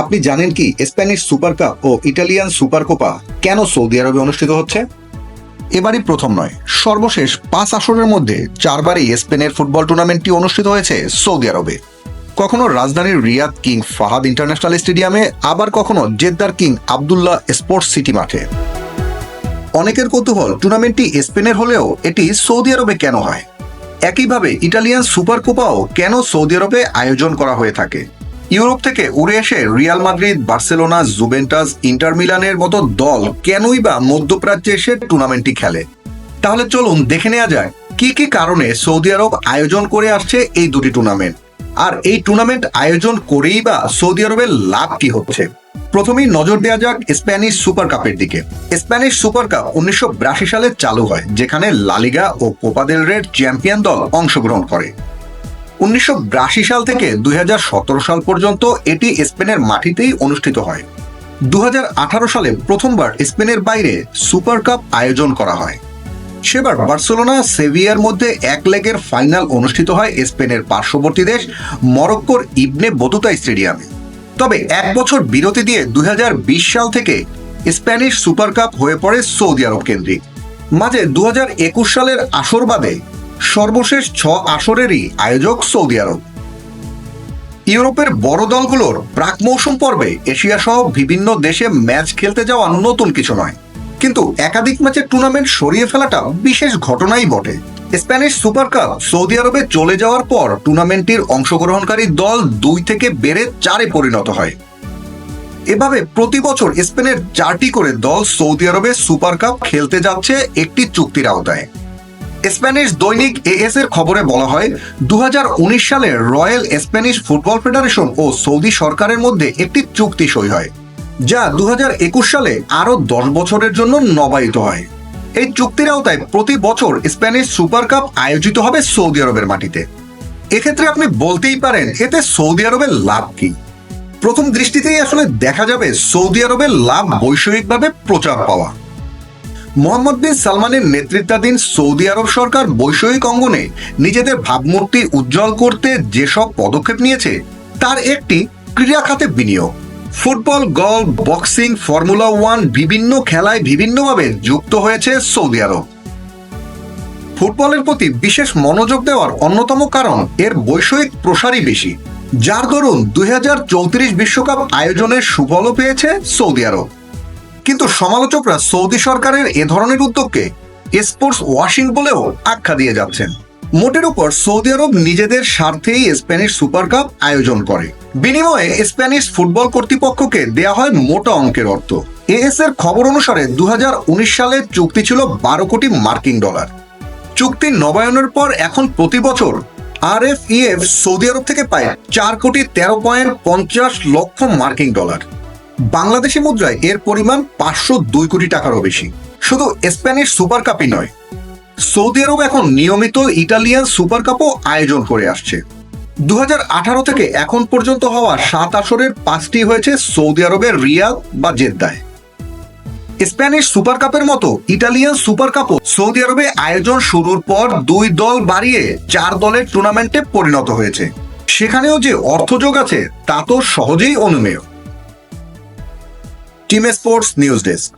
আপনি জানেন কি স্প্যানিশ সুপার কাপ ও ইটালিয়ান সুপার কোপা কেন সৌদি আরবে অনুষ্ঠিত হচ্ছে? এবারই প্রথম নয়, সর্বশেষ 5 আসরের মধ্যে 4বারই স্পেনের ফুটবল টুর্নামেন্টটি অনুষ্ঠিত হয়েছে সৌদি আরবে। কখনো রাজধানীর রিয়াদ কিং ফাহাদ ইন্টারন্যাশনাল স্টেডিয়ামে, আবার কখনো জেদ্দার কিং আবদুল্লাহ স্পোর্টস সিটি মাঠে। অনেকের কৌতূহল, টুর্নামেন্টটি স্পেনের হলেও এটি সৌদি আরবে কেন হয়? একইভাবে ইটালিয়ান সুপার কোপাও কেন সৌদি আরবে আয়োজন করা হয়ে থাকে? ইউরোপ থেকে উড়ে এসে Real Madrid, Barcelona, Juventus, inter মিলানের মতো দল কেনই বা মধ্যপ্রাচ্যে এসে টুর্নামেন্টটি খেলে? তাহলে চলুন দেখে নেওয়া যায় কি কি কারণে সৌদি আরব আয়োজন করে আসছে এই দুটি টুর্নামেন্ট, আর এই টুর্নামেন্ট আয়োজন করেই বা সৌদি আরবের লাভ কি হচ্ছে। প্রথমেই নজর দেওয়া যাক স্প্যানিশ সুপার কাপের দিকে। স্প্যানিশ সুপার কাপ 1982 সালে চালু হয়, যেখানে লা লিগা ও কোপা দেল রের চ্যাম্পিয়ন দল অংশগ্রহণ করে। 1982 সাল থেকে 2017 সাল পর্যন্ত এটি স্পেনের মাটিতেই অনুষ্ঠিত হয়। 2018 সালে প্রথমবার স্পেনের বাইরে সুপার কাপ আয়োজন করা হয়। সেবার বার্সেলোনা সেভিয়ার মধ্যে এক লেগের ফাইনাল অনুষ্ঠিত হয় স্পেনের পার্শ্ববর্তী দেশ মরক্কোর ইবনে বতুতা স্টেডিয়ামে। তবে এক বছর বিরতি দিয়ে 2020 সাল থেকে স্প্যানিশ সুপার কাপ হয়ে পড়ে সৌদি আরব কেন্দ্রিক। মাঝে 2021 সালের আসর বাদে সর্বশেষ 6 আসরেরই আয়োজক সৌদি আরব। ইউরোপের বড় দলগুলোর প্রাক মৌসুম পর্বে এশিয়া সহ বিভিন্ন দেশে ম্যাচ খেলতে যাওয়া নতুন কিছু নয়, কিন্তু একাধিক ম্যাচের টুর্নামেন্ট সরিয়ে ফেলাটা বিশেষ ঘটনাই বটে। স্প্যানিশ সুপার কাপ সৌদি আরবে চলে যাওয়ার পর টুর্নামেন্টটির অংশগ্রহণকারী দল 2 থেকে বেড়ে 4-এ পরিণত হয়। এভাবে প্রতি বছর স্পেনের 4টি করে দল সৌদি আরবে সুপার কাপ খেলতে যাচ্ছে একটি চুক্তির আওতায়। স্প্যানিশ দৈনিক এএস এর খবরে বলা হয়, 2019 সালে রয়্যাল স্প্যানিশ ফুটবল ফেডারেশন ও সৌদি সরকারের মধ্যে একটি চুক্তি সই হয়, যা 2021 সালে আরো 10 বছরের জন্য নবায়িত হয়। এই চুক্তির আওতায় প্রতি বছর স্প্যানিশ সুপার কাপ আয়োজিত হবে সৌদি আরবের মাটিতে। এক্ষেত্রে আপনি বলতেই পারেন, এতে সৌদি আরবের লাভ কি? প্রথম দৃষ্টিতেই আসলে দেখা যাবে সৌদি আরবের লাভ বৈষয়িকভাবে প্রচার পাওয়া। মোহাম্মদ বিন সালমানের নেতৃত্বাধীন সৌদি আরব সরকার বৈষয়িক অঙ্গনে নিজেদের ভাবমূর্তি উজ্জ্বল করতে যেসব পদক্ষেপ নিয়েছে, তার একটি ক্রীড়া খাতে বিনিয়োগ। ফুটবল, গলফ, বক্সিং, ফর্মুলা 1 বিভিন্ন খেলায় বিভিন্নভাবে যুক্ত হয়েছে সৌদি আরব। ফুটবলের প্রতি বিশেষ মনোযোগ দেওয়ার অন্যতম কারণ এর বৈষয়িক প্রসারই বেশি, যার দরুন 2034 বিশ্বকাপ আয়োজনের সুফলও পেয়েছে সৌদি আরব। কিন্তু সমালোচকরা সৌদি সরকারের এ ধরনের উদ্যোগকে স্পোর্টস ওয়াশিং বলেও আখ্যা দিয়ে যাচ্ছেন। মোটের উপর সৌদি আরব নিজেদের স্বার্থেই স্প্যানিশ সুপার কাপ আয়োজন করে, বিনিময়ে স্প্যানিশ ফুটবল কর্তৃপক্ষকে দেয়া হয় মোটা অঙ্কের অর্থ। এএস এর খবর অনুসারে 2019 সালে চুক্তি ছিল 12 কোটি মার্কিন ডলার। চুক্তি নবায়নের পর এখন প্রতি বছর আরএফইএফ সৌদি আরব থেকে পায় 4,13.50 লক্ষ মার্কিন ডলার। বাংলাদেশি মুদ্রায় এর পরিমাণ 502 কোটি টাকারও বেশি। শুধু স্প্যানিশ সুপার কাপই নয়, সৌদি আরব এখন নিয়মিত ইটালিয়ান সুপার কাপও আয়োজন করে আসছে। 2018 থেকে এখন পর্যন্ত হওয়া 7 আসরের 5টি হয়েছে সৌদি আরবের রিয়াদ বা জেদ্দায়। স্প্যানিশ সুপার কাপের মতো ইটালিয়ান সুপার কাপও সৌদি আরবে আয়োজন শুরুর পর 2 দল বাড়িয়ে 4 দলের টুর্নামেন্টে পরিণত হয়েছে। সেখানেও যে অর্থযোগ আছে তা তো সহজেই অনুমেয়। Team sports news desk.